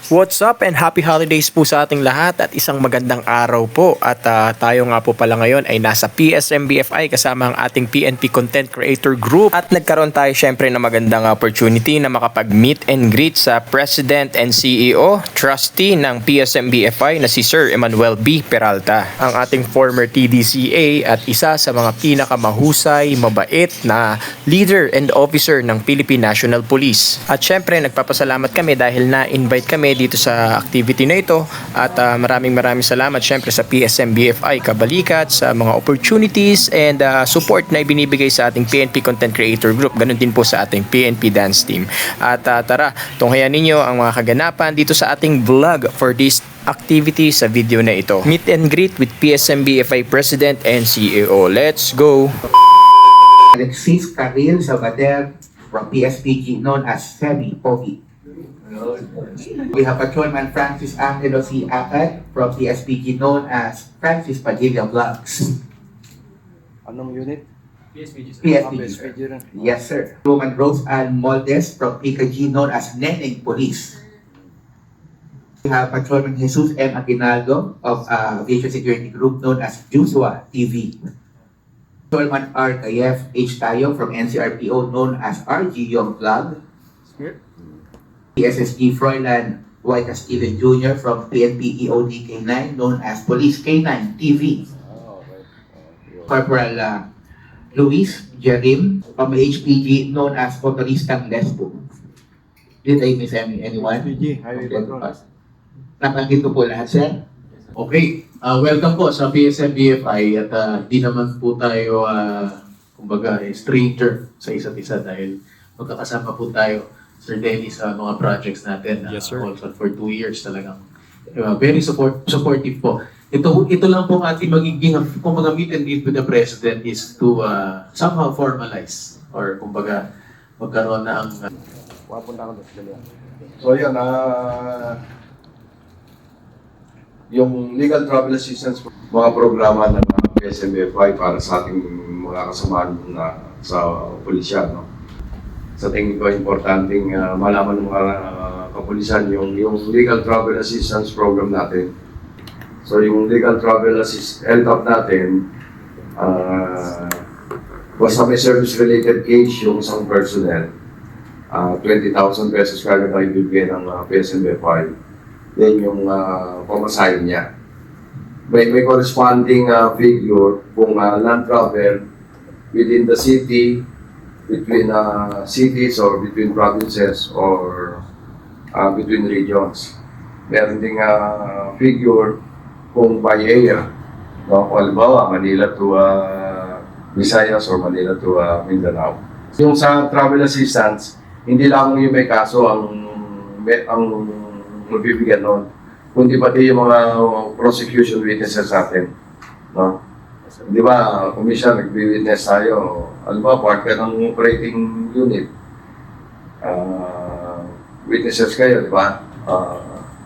What's up and happy holidays po sa ating lahat at isang magandang araw po at tayo nga po pala ngayon ay nasa PSMBFI kasama ang ating PNP Content Creator Group at nagkaroon tayo syempre ng magandang opportunity na makapag-meet and greet sa President and CEO, Trustee ng PSMBFI na si Sir Emmanuel B. Peralta, ang ating former TDCA at isa sa mga pinakamahusay, mabait na leader and officer ng Philippine National Police. At syempre nagpapasalamat kami dahil na-invite kami dito sa activity na ito at maraming salamat syempre sa PSMBFI Kabalikat sa mga opportunities and support na ibinibigay sa ating PNP Content Creator Group, ganun din po sa ating PNP Dance Team. At tara, tunghayan ninyo ang mga kaganapan dito sa ating vlog for this activity sa video na ito. Meet and greet with PSMBFI President and CEO. Let's go! Alexis Carril Sabater from PSPG known as Femi Pogi. We have Patrolman Francis Angelo C. Akad from PSPG known as Francis Padilla Vlogs. Anong unit? PSPG. PSPG rin. Yes, sir. Roman Rose Ann Moldes from PKG known as Neneng Police. We have Patrolman Jesus M. Aguinaldo of Aviation Security Group known as Jusua TV. Patrolman R. Kayef H. Tayo from NCRPO known as RG Young Vlog. PSSG Froilan Y. Castillo Jr. from PNP EOD K9 known as Police K9 TV. Corporal Luis Jerim from HPG known as Motoristang Lesbo. Did I miss anyone? HPG, Highway Patrol. Nabanggit ko po lahat, sir. Okay, welcome po sa PSMBFI at di naman po tayo, kumbaga, stranger sa isa't isa dahil magkakasama po tayo, Sir Dennis, sa mga projects natin. Yes, sir. Also for 2 years talagang very supportive po. Ito lang po ang ating magiging, kumbaga, meet and greet with the President is to somehow formalize or kumbaga magkaroon na ang Wapunta ako doon. So yun, yung legal travel assistance, mga programa ng PSMBFI para sa ating mga kasamaan sa pulisyan. No? Sa tingin ko, importanteng malaman ng mga kapulisan yung legal travel assistance program natin. So yung legal travel assistance, LTAP natin, basta may service-related case yung isang personnel, 20,000 pesos kagad tayo bibigyan ng PSMBFI. Then yung pamasahin niya. May corresponding figure kung land travel within the city, between cities or between provinces or between regions. Meron ding figure kung by area. No? Halimbawa, Manila to Visayas or Manila to Mindanao. Yung sa travel assistance, hindi lang yung may kaso ang magbibigyan noon, kundi pati yung mga prosecution witnesses natin. No? Di ba, Commission, nag-witness tayo. Alam ba, part ka ng operating unit. Witnesses kayo, di ba?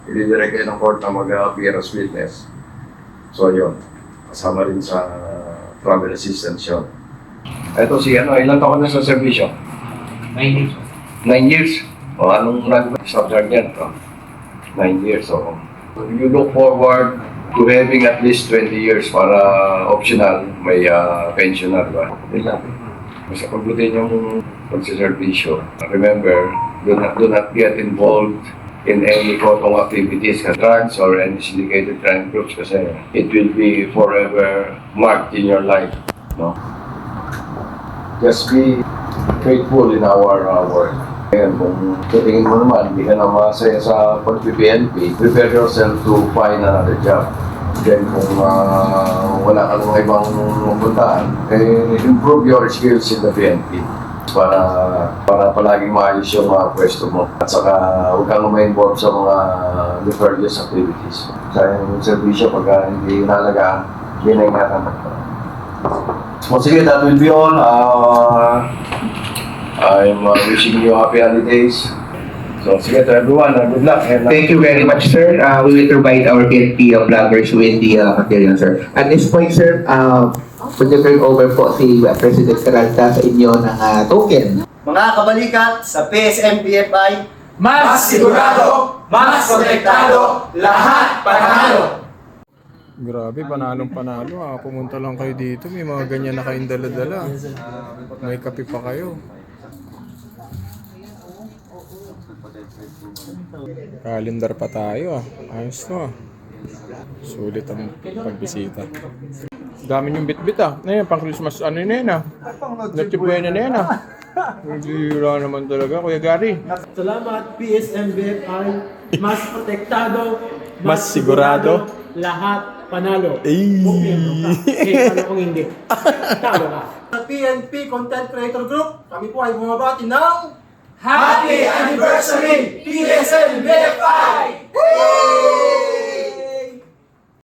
Ilidirect kayo ng court na mag-appear as witness. So, yun. Kasama rin sa travel assistance yun. Ito si ilang taon na sa servisyo? 9 years. 9 years? O anong rank sub-sergeant? 9 years. So, you look forward to having at least 20 years para optional, may pension na, diba? Basta pagbutin yung pagsiservisyo. Remember, do not get involved in any kotong activities, drugs or any syndicated crime groups kasi it will be forever marked in your life. No? Just be faithful in our work. Ngayon, kung tingin mo naman, hindi ka na masaya sa pag-PNP, prepare yourself to find another job. Then kung wala ka ng ibang puntaan, improve your skills in the PNP para palaging maayos yung mga pwesto mo. At saka huwag kang ma-involve sa mga nefarious activities. Sa yung servisyo, pagka hindi inalagaan, hindi na ingatan. So sige, that will be all. I'm wishing you happy holidays. So, sige to everyone, good luck. And, Thank you very much, sir. We will provide our PNP vloggers with the material, sir. At this point, sir, pag-turn over po si President Peralta sa inyo ng token. Mga kabalikat sa PSMBFI, Mas sigurado, mas protektado, lahat panalo! Grabe, panalong-panalo ah. Pumunta lang kayo dito. May mga ganyan na kayong dala-dala. May kape pa kayo. Calendar pa tayo ah. Ayos to ah. Sulit ang pagbisita. Dami yung bit-bit ah. Ngayon, pang Christmas ano na yun ah. Natibuena na yan ah. Bihira naman talaga, Kuya Gary. Salamat PSMBFI, mas protektado, Mas sigurado. lahat panalo. Ay. Ano kung hindi? Talo ka. Sa PNP Content Creator Group, kami po ay bumabati ng Happy Anniversary, PSM BFI!